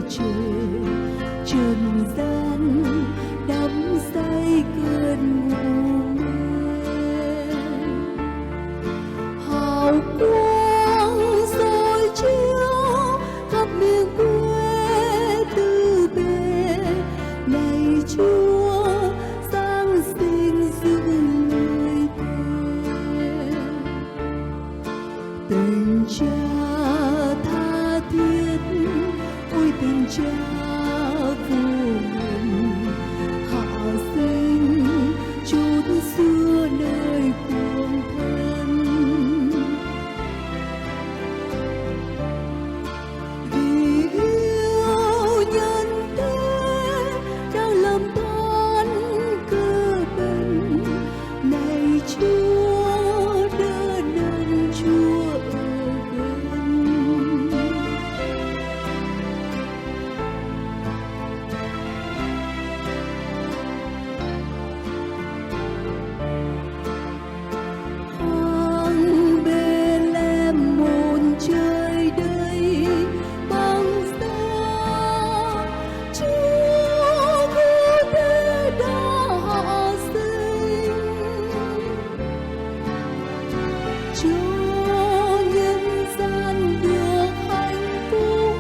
trời trần gian đắm say cơn ngủ mê. Hào quang soi chiếu khắp miền quê tư bề, này Chúa giáng sinh giữ lời thề. Tình cha tha thiết, ôi tình cha vô ngần, hạ sinh chốn xưa nơi cuồng thân. Vì yêu nhân thế đang làm tan cơ bần, này Chúa đỡ đần, Chúa ở gần. Hoàng Bethlehem một trời đầy bằng sao, Chúa cứu thế đã hạ sinh, cho nhân gian được hạnh phúc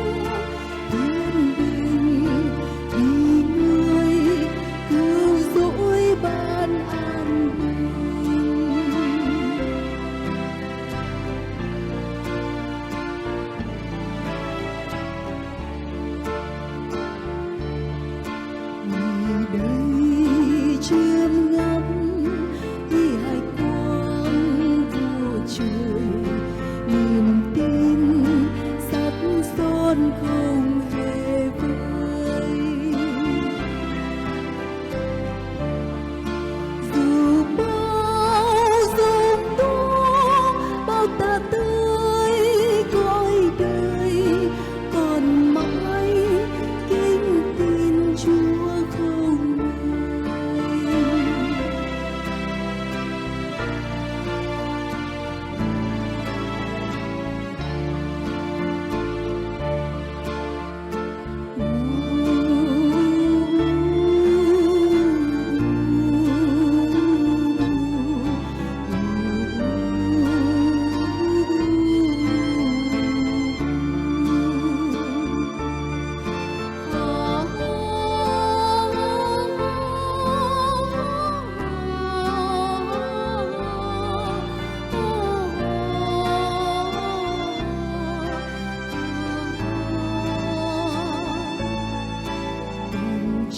yên bình, vì người cứu rỗi ban an bình. Vì đây chiêm ngắm vì hải quang vô trời, niềm tin sắp son không hề vơi. Dù bao giông tố, bao tà tới cõi đời, còn mãi kính tin Chúa không nguôi.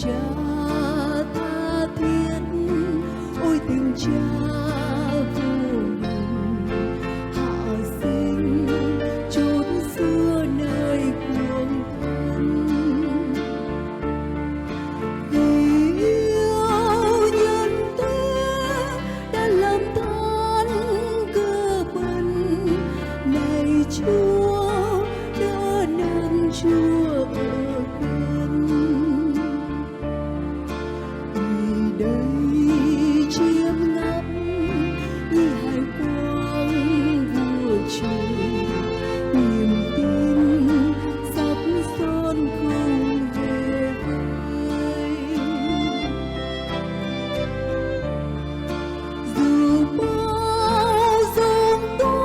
Cha tha thiết, ôi tình cha vô ngần, hạ sinh chốn xưa nơi cuồng thân. Vì yêu nhân thế đã làm tan cơ bần, này Chúa đỡ đần, Chúa ở gần. Vì đây chiêm ngắm như hải quang vô trời, niềm tin sắp son không hề vơi. Dù bao giông tố,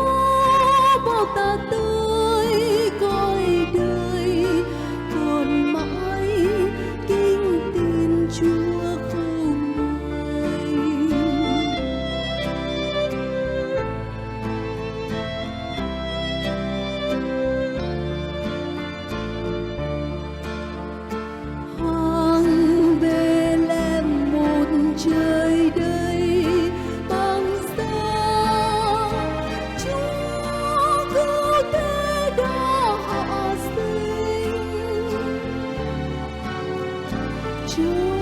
bao tà tới cõi đời, còn mãi kính tin Chúa không nguôi. Hoàng Bethlehem một trời đầy bằng sao, Chúa cứu thế đã hạ sinh, Chúa